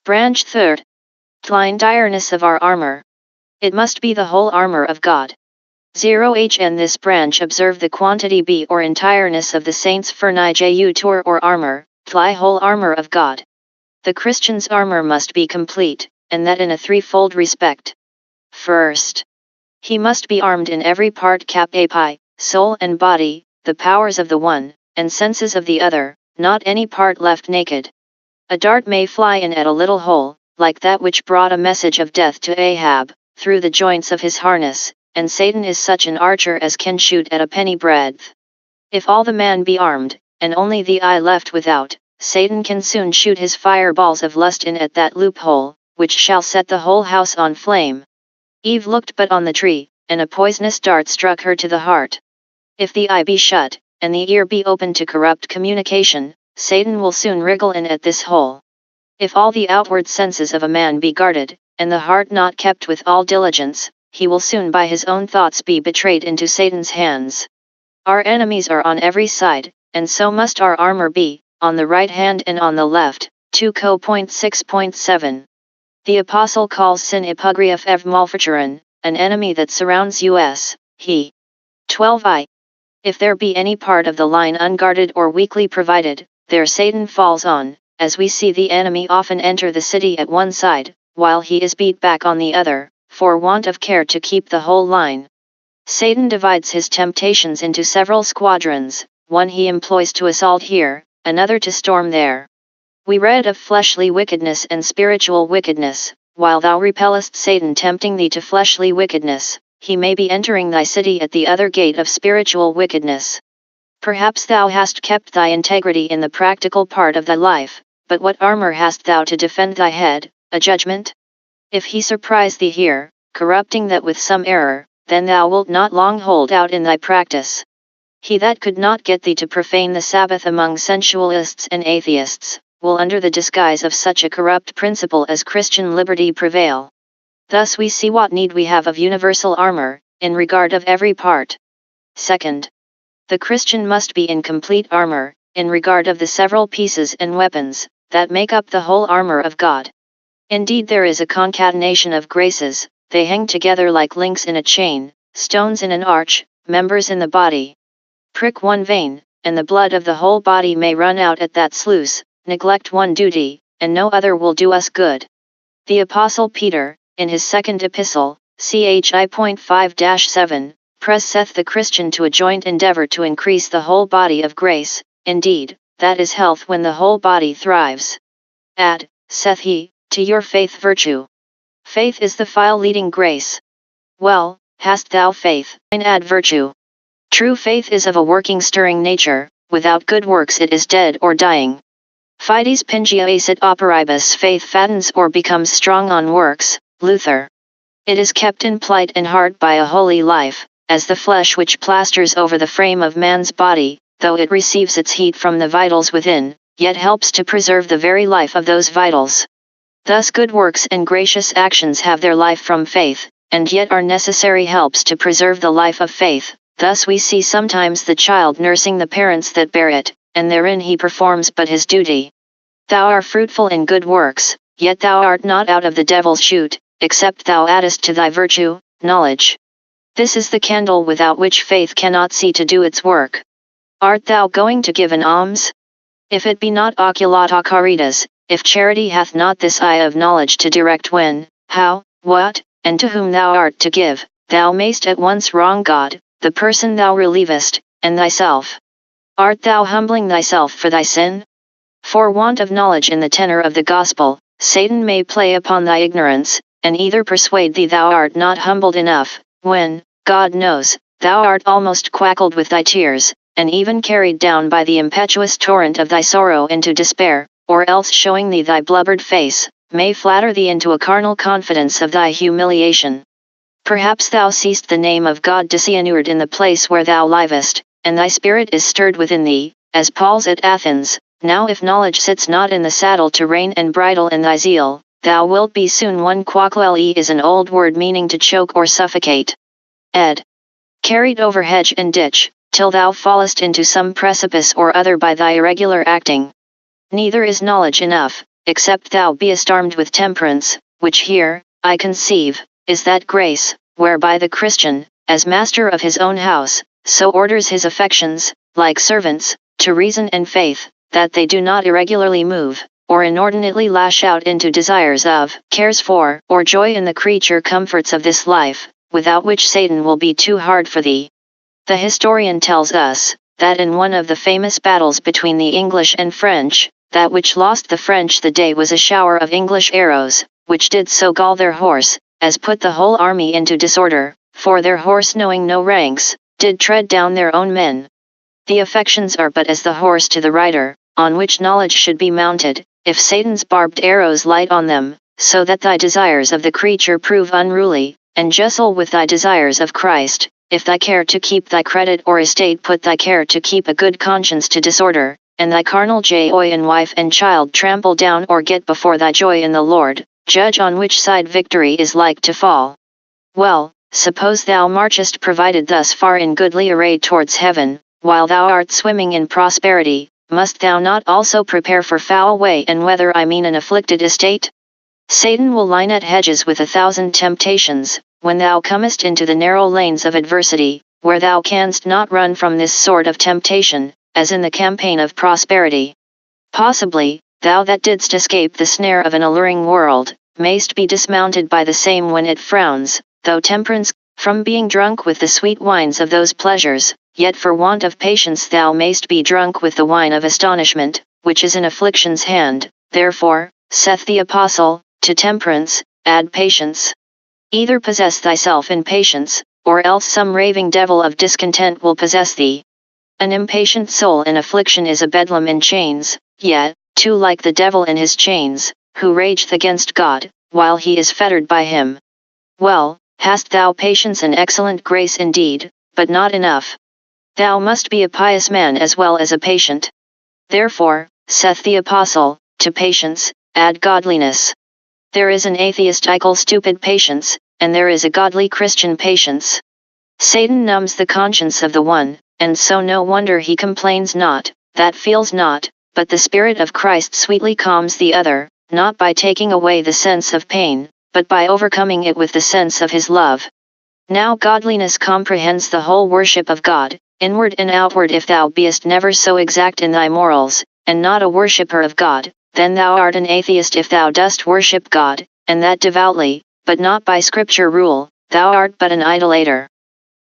Branch third. Line direness of our armor. It must be the whole armor of God. 0h and this branch observe the quantity be or entireness of the saints furni ju tour or armor, fly whole armor of God. The Christian's armor must be complete, and that in a threefold respect. First, he must be armed in every part cap api, soul and body, the powers of the one, and senses of the other, not any part left naked. A dart may fly in at a little hole, like that which brought a message of death to Ahab, through the joints of his harness, and Satan is such an archer as can shoot at a penny breadth. If all the man be armed, and only the eye left without, Satan can soon shoot his fireballs of lust in at that loophole, which shall set the whole house on flame. Eve looked but on the tree, and a poisonous dart struck her to the heart. If the eye be shut, and the ear be open to corrupt communication, Satan will soon wriggle in at this hole. If all the outward senses of a man be guarded, and the heart not kept with all diligence, he will soon by his own thoughts be betrayed into Satan's hands. Our enemies are on every side, and so must our armor be, on the right hand and on the left. 2:6.7. The Apostle calls sin ipugriaf ev malfaturen, an enemy that surrounds us, he. 12i. If there be any part of the line unguarded or weakly provided, there Satan falls on, as we see the enemy often enter the city at one side, while he is beat back on the other, for want of care to keep the whole line. Satan divides his temptations into several squadrons, one he employs to assault here, another to storm there. We read of fleshly wickedness and spiritual wickedness. While thou repellest Satan tempting thee to fleshly wickedness, he may be entering thy city at the other gate of spiritual wickedness. Perhaps thou hast kept thy integrity in the practical part of thy life, but what armor hast thou to defend thy head, a judgment? If he surprise thee here, corrupting that with some error, then thou wilt not long hold out in thy practice. He that could not get thee to profane the Sabbath among sensualists and atheists, will under the disguise of such a corrupt principle as Christian liberty prevail. Thus we see what need we have of universal armor, in regard of every part. Second, the Christian must be in complete armor, in regard of the several pieces and weapons, that make up the whole armor of God. Indeed there is a concatenation of graces, they hang together like links in a chain, stones in an arch, members in the body. Prick one vein, and the blood of the whole body may run out at that sluice. Neglect one duty, and no other will do us good. The Apostle Peter, in his second epistle, CHI.5-7, presseth the Christian to a joint endeavor to increase the whole body of grace, indeed, that is health when the whole body thrives. Add, saith he, to your faith virtue. Faith is the file leading grace. Well, hast thou faith, and add virtue. True faith is of a working stirring nature, without good works it is dead or dying. Fides pingia acet operibus faith fattens or becomes strong on works, Luther. It is kept in plight and heart by a holy life, as the flesh which plasters over the frame of man's body, though it receives its heat from the vitals within, yet helps to preserve the very life of those vitals. Thus good works and gracious actions have their life from faith, and yet are necessary helps to preserve the life of faith. Thus we see sometimes the child nursing the parents that bear it, and therein he performs but his duty. Thou art fruitful in good works, yet thou art not out of the devil's shoot, except thou addest to thy virtue, knowledge. This is the candle without which faith cannot see to do its work. Art thou going to give an alms? If it be not oculata caritas, if charity hath not this eye of knowledge to direct when, how, what, and to whom thou art to give, thou mayst at once wrong God, the person thou relievest, and thyself. Art thou humbling thyself for thy sin? For want of knowledge in the tenor of the gospel, Satan may play upon thy ignorance, and either persuade thee thou art not humbled enough, when, God knows, thou art almost quackled with thy tears, and even carried down by the impetuous torrent of thy sorrow into despair, or else showing thee thy blubbered face, may flatter thee into a carnal confidence of thy humiliation. Perhaps thou seest the name of God disinured in the place where thou livest, and thy spirit is stirred within thee, as Paul's at Athens. Now if knowledge sits not in the saddle to rein and bridle in thy zeal, thou wilt be soon one. Quaquelle is an old word meaning to choke or suffocate. Ed. Carried over hedge and ditch, till thou fallest into some precipice or other by thy irregular acting. Neither is knowledge enough, except thou beest armed with temperance, which here, I conceive, is that grace, whereby the Christian, as master of his own house, so orders his affections, like servants, to reason and faith, that they do not irregularly move, or inordinately lash out into desires of, cares for, or joy in the creature comforts of this life, without which Satan will be too hard for thee. The historian tells us, that in one of the famous battles between the English and French, that which lost the French the day was a shower of English arrows, which did so gall their horse, as put the whole army into disorder, for their horse knowing no ranks, did tread down their own men. The affections are but as the horse to the rider, on which knowledge should be mounted, if Satan's barbed arrows light on them, so that thy desires of the creature prove unruly, and justle with thy desires of Christ, if thy care to keep thy credit or estate put thy care to keep a good conscience to disorder, and thy carnal joy in wife and child trample down or get before thy joy in the Lord, judge on which side victory is like to fall. Well, suppose thou marchest provided thus far in goodly array towards heaven, while thou art swimming in prosperity, must thou not also prepare for foul way and whether I mean an afflicted estate? Satan will line at hedges with 1,000 temptations, when thou comest into the narrow lanes of adversity, where thou canst not run from this sort of temptation, as in the campaign of prosperity. Possibly, thou that didst escape the snare of an alluring world, mayst be dismounted by the same when it frowns, though temperance, from being drunk with the sweet wines of those pleasures, yet for want of patience thou mayst be drunk with the wine of astonishment, which is in affliction's hand. Therefore, saith the Apostle, to temperance, add patience. Either possess thyself in patience, or else some raving devil of discontent will possess thee. An impatient soul in affliction is a bedlam in chains, yet, too like the devil in his chains, who rageth against God, while he is fettered by him. Well, hast thou patience and excellent grace indeed, but not enough. Thou must be a pious man as well as a patient. Therefore, saith the Apostle, to patience, add godliness. There is an atheistical stupid patience, and there is a godly Christian patience. Satan numbs the conscience of the one, and so no wonder he complains not, that feels not, but the Spirit of Christ sweetly calms the other, not by taking away the sense of pain, but by overcoming it with the sense of his love. Now godliness comprehends the whole worship of God, inward and outward. If thou beest never so exact in thy morals, and not a worshipper of God, then thou art an atheist. If thou dost worship God, and that devoutly, but not by scripture rule, thou art but an idolater.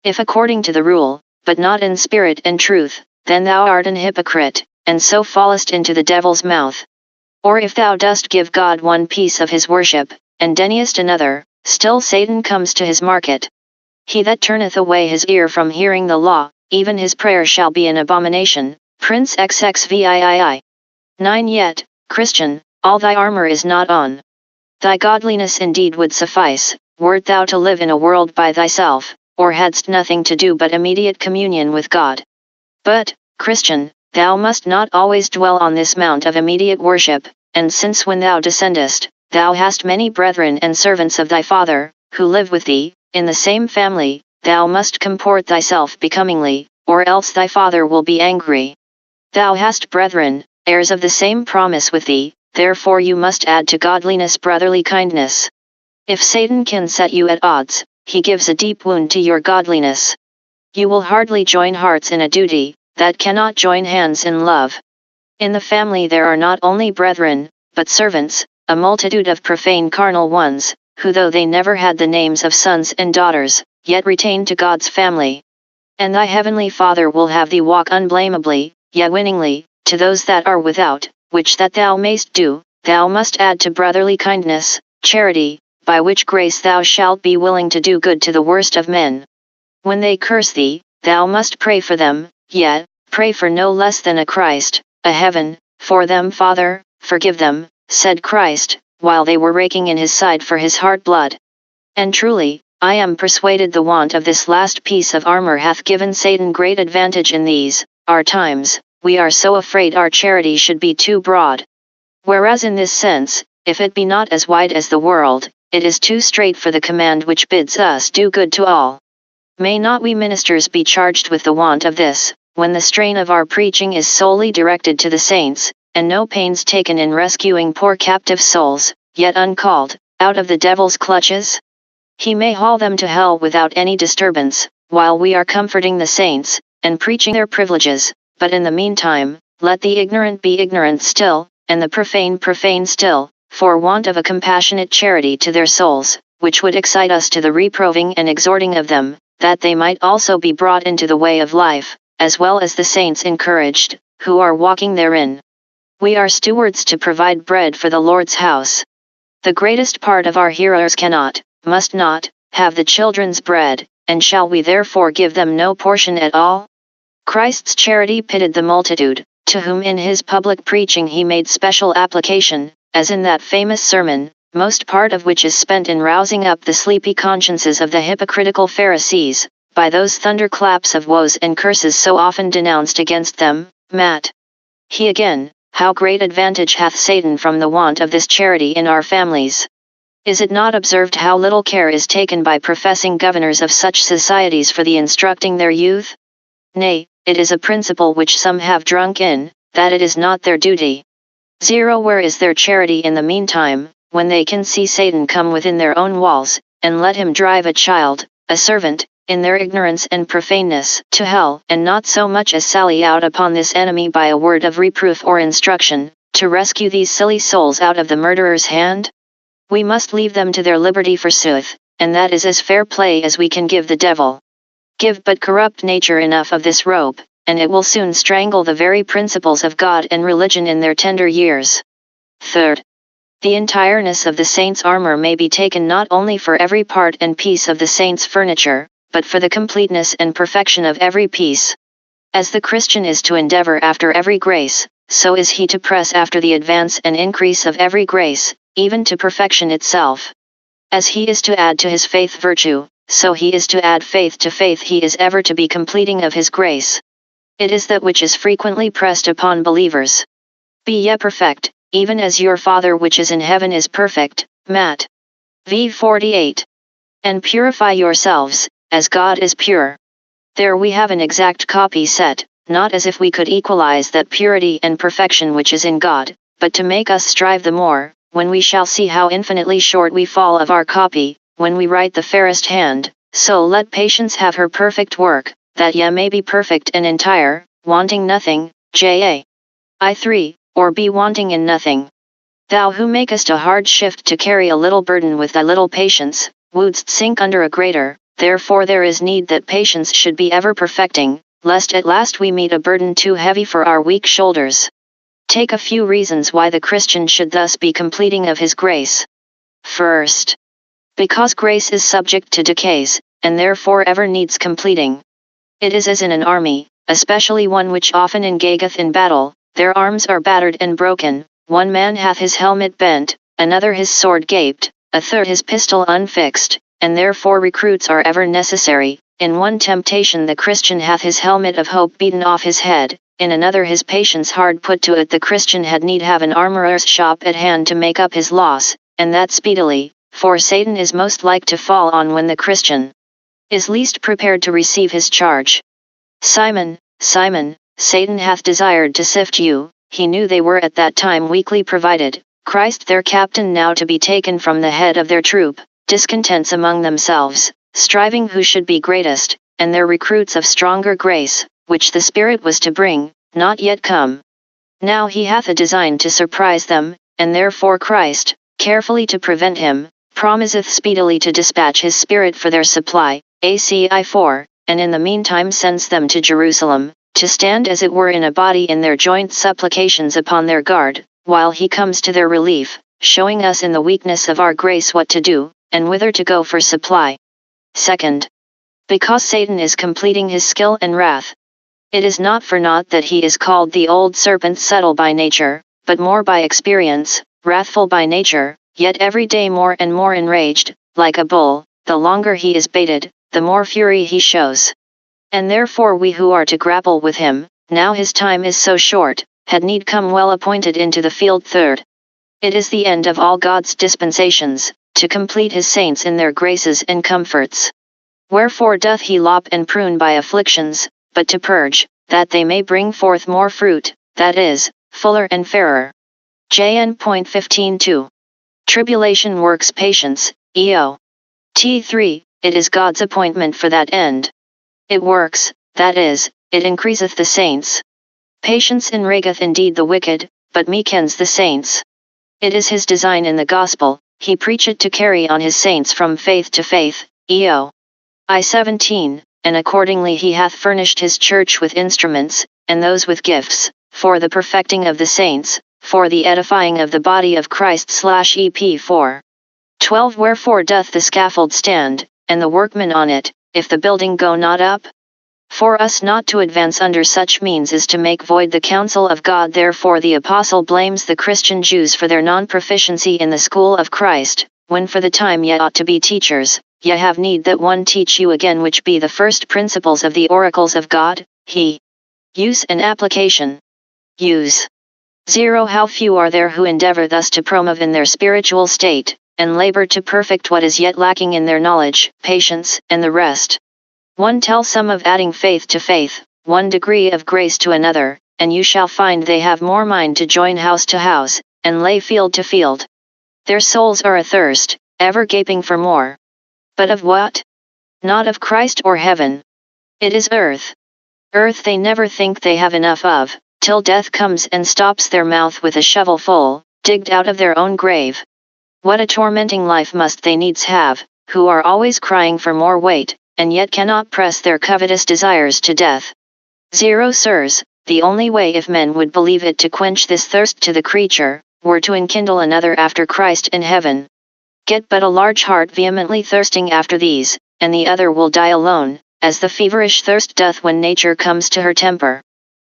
If according to the rule, but not in spirit and truth, then thou art an hypocrite, and so fallest into the devil's mouth. Or if thou dost give God one piece of his worship, and deniest another, still Satan comes to his market. He that turneth away his ear from hearing the law, even his prayer shall be an abomination. Prince XXVIII. 9. Yet, Christian, all thy armor is not on. Thy godliness indeed would suffice, wert thou to live in a world by thyself, or hadst nothing to do but immediate communion with God. But, Christian, thou must not always dwell on this mount of immediate worship, and since when thou descendest, thou hast many brethren and servants of thy Father, who live with thee, in the same family, thou must comport thyself becomingly, or else thy Father will be angry. Thou hast brethren, heirs of the same promise with thee, therefore you must add to godliness brotherly kindness. If Satan can set you at odds, he gives a deep wound to your godliness. You will hardly join hearts in a duty, that cannot join hands in love. In the family there are not only brethren, but servants, a multitude of profane carnal ones, who though they never had the names of sons and daughters, yet retain to God's family. And thy heavenly Father will have thee walk unblameably, yet winningly, to those that are without, which that thou mayst do, thou must add to brotherly kindness, charity, by which grace thou shalt be willing to do good to the worst of men. When they curse thee, thou must pray for them, yet, pray for no less than a Christ, a heaven, for them. Father, forgive them, said Christ, while they were raking in his side for his heart blood. And truly, I am persuaded the want of this last piece of armor hath given Satan great advantage in these, our times. We are so afraid our charity should be too broad. Whereas in this sense, if it be not as wide as the world, it is too strait for the command which bids us do good to all. May not we ministers be charged with the want of this, when the strain of our preaching is solely directed to the saints, and no pains taken in rescuing poor captive souls, yet uncalled, out of the devil's clutches? He may haul them to hell without any disturbance, while we are comforting the saints, and preaching their privileges, but in the meantime, let the ignorant be ignorant still, and the profane profane still, for want of a compassionate charity to their souls, which would excite us to the reproving and exhorting of them, that they might also be brought into the way of life, as well as the saints encouraged, who are walking therein. We are stewards to provide bread for the Lord's house. The greatest part of our hearers cannot, must not, have the children's bread, and shall we therefore give them no portion at all? Christ's charity pitted the multitude, to whom in his public preaching he made special application, as in that famous sermon, most part of which is spent in rousing up the sleepy consciences of the hypocritical Pharisees, by those thunderclaps of woes and curses so often denounced against them. Matt. He again, how great advantage hath Satan from the want of this charity in our families? Is it not observed how little care is taken by professing governors of such societies for the instructing their youth? Nay, it is a principle which some have drunk in, that it is not their duty. 0. Where is their charity in the meantime, when they can see Satan come within their own walls, and let him drive a child, a servant, in their ignorance and profaneness, to hell, and not so much as sally out upon this enemy by a word of reproof or instruction, to rescue these silly souls out of the murderer's hand? We must leave them to their liberty forsooth, and that is as fair play as we can give the devil. Give but corrupt nature enough of this rope, and it will soon strangle the very principles of God and religion in their tender years. 3. The entireness of the saint's armor may be taken not only for every part and piece of the saint's furniture, but for the completeness and perfection of every piece. As the Christian is to endeavor after every grace, so is he to press after the advance and increase of every grace, even to perfection itself. As he is to add to his faith virtue, so he is to add faith to faith. He is ever to be completing of his grace. It is that which is frequently pressed upon believers. Be ye perfect, even as your Father which is in heaven is perfect. Matt. v. 48. And purify yourselves, as God is pure. There we have an exact copy set, not as if we could equalize that purity and perfection which is in God, but to make us strive the more, when we shall see how infinitely short we fall of our copy, when we write the fairest hand. So let patience have her perfect work, that ye may be perfect and entire, wanting nothing. J.A. I 3, or be wanting in nothing. Thou who makest a hard shift to carry a little burden with thy little patience, wouldst sink under a greater. Therefore there is need that patience should be ever perfecting, lest at last we meet a burden too heavy for our weak shoulders. Take a few reasons why the Christian should thus be completing of his grace. First, because grace is subject to decays, and therefore ever needs completing. It is as in an army, especially one which often engageth in battle, their arms are battered and broken, one man hath his helmet bent, another his sword gaped, a third his pistol unfixed, and therefore recruits are ever necessary. In one temptation the Christian hath his helmet of hope beaten off his head, in another his patience hard put to it. The Christian had need have an armorer's shop at hand to make up his loss, and that speedily, for Satan is most like to fall on when the Christian is least prepared to receive his charge. Simon, Simon, Satan hath desired to sift you. He knew they were at that time weakly provided, Christ their captain now to be taken from the head of their troop, discontents among themselves, striving who should be greatest, and their recruits of stronger grace, which the Spirit was to bring, not yet come. Now he hath a design to surprise them, and therefore Christ, carefully to prevent him, promiseth speedily to dispatch his Spirit for their supply. ACI 4, and in the meantime sends them to Jerusalem, to stand as it were in a body in their joint supplications upon their guard, while he comes to their relief, showing us in the weakness of our grace what to do, and whither to go for supply. Second, because Satan is completing his skill and wrath. It is not for naught that he is called the old serpent, subtle by nature, but more by experience, wrathful by nature, yet every day more and more enraged, like a bull. The longer he is baited, the more fury he shows. And therefore we who are to grapple with him, now his time is so short, had need come well appointed into the field. Third, it is the end of all God's dispensations, to complete his saints in their graces and comforts. Wherefore doth he lop and prune by afflictions, but to purge, that they may bring forth more fruit, that is, fuller and fairer. JN.15.2. Tribulation works patience, EO. T3, it is God's appointment for that end. It works, that is, it increaseth the saints. Patience enrageth indeed the wicked, but meekens the saints. It is his design in the gospel, he preacheth to carry on his saints from faith to faith, EO. I-17, and accordingly he hath furnished his church with instruments, and those with gifts, for the perfecting of the saints, for the edifying of the body of Christ/EP 4. 12 Wherefore doth the scaffold stand, and the workman on it, if the building go not up? For us not to advance under such means is to make void the counsel of God. Therefore the apostle blames the Christian Jews for their non-proficiency in the school of Christ, when for the time ye ought to be teachers, ye have need that one teach you again which be the first principles of the oracles of God. He. Use and application. Use. 0 How few are there who endeavor thus to promote in their spiritual state, and labor to perfect what is yet lacking in their knowledge, patience, and the rest. 1 Tell some of adding faith to faith, 1 degree of grace to another, and you shall find they have more mind to join house to house, and lay field to field. Their souls are athirst, ever gaping for more. But of what? Not of Christ or heaven. It is earth. Earth they never think they have enough of, till death comes and stops their mouth with a shovelful, digged out of their own grave. What a tormenting life must they needs have, who are always crying for more weight, and yet cannot press their covetous desires to death. 0 Sirs, the only way if men would believe it to quench this thirst to the creature, were to enkindle another after Christ in heaven. Get but a large heart vehemently thirsting after these, and the other will die alone, as the feverish thirst doth when nature comes to her temper.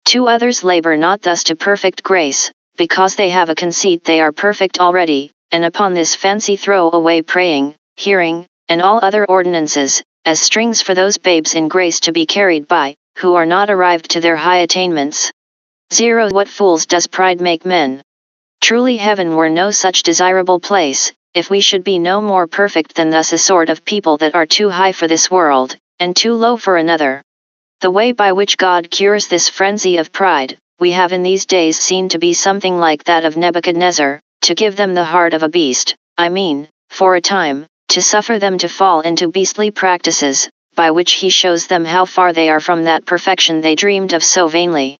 2 Others labor not thus to perfect grace, because they have a conceit they are perfect already, and upon this fancy throw away praying, hearing, and all other ordinances, as strings for those babes in grace to be carried by, who are not arrived to their high attainments. 0 What fools does pride make men? Truly heaven were no such desirable place, if we should be no more perfect than thus a sort of people that are too high for this world, and too low for another. The way by which God cures this frenzy of pride, we have in these days seen to be something like that of Nebuchadnezzar, to give them the heart of a beast, I mean, for a time, to suffer them to fall into beastly practices, by which he shows them how far they are from that perfection they dreamed of so vainly.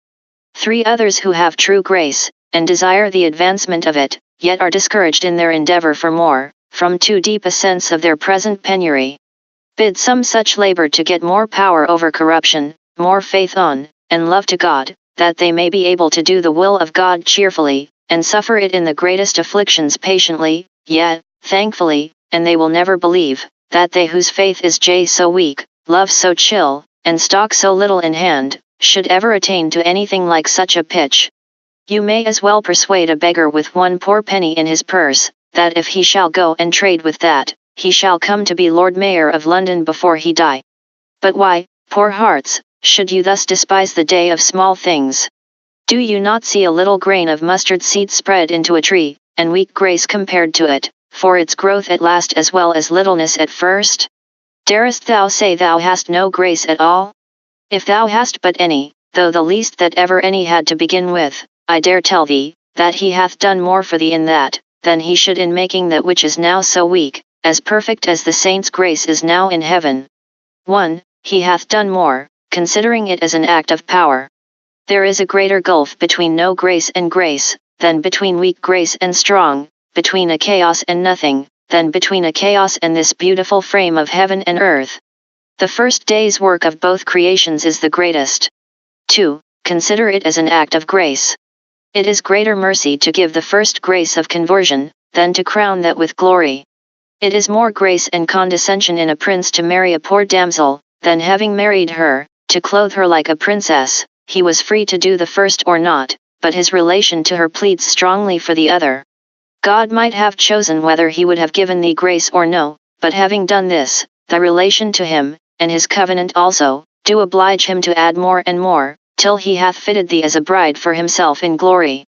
3 Others who have true grace, and desire the advancement of it, yet are discouraged in their endeavor for more, from too deep a sense of their present penury. Bid some such labor to get more power over corruption, more faith on, and love to God, that they may be able to do the will of God cheerfully, and suffer it in the greatest afflictions patiently, yet, thankfully, and they will never believe, that they whose faith is so weak, love so chill, and stock so little in hand, should ever attain to anything like such a pitch. You may as well persuade a beggar with 1 poor penny in his purse, that if he shall go and trade with that, he shall come to be Lord Mayor of London before he die. But why, poor hearts, should you thus despise the day of small things? Do you not see a little grain of mustard seed spread into a tree, and weak grace compared to it, for its growth at last as well as littleness at first? Darest thou say thou hast no grace at all? If thou hast but any, though the least that ever any had to begin with, I dare tell thee, that he hath done more for thee in that, than he should in making that which is now so weak, as perfect as the saints' grace is now in heaven. 1. He hath done more, considering it as an act of power. There is a greater gulf between no grace and grace, than between weak grace and strong, between a chaos and nothing, than between a chaos and this beautiful frame of heaven and earth. The first day's work of both creations is the greatest. 2. Consider it as an act of grace. It is greater mercy to give the first grace of conversion, than to crown that with glory. It is more grace and condescension in a prince to marry a poor damsel, than having married her, to clothe her like a princess. He was free to do the first or not, but his relation to her pleads strongly for the other. God might have chosen whether he would have given thee grace or no, but having done this, thy relation to him, and his covenant also, do oblige him to add more and more, till he hath fitted thee as a bride for himself in glory.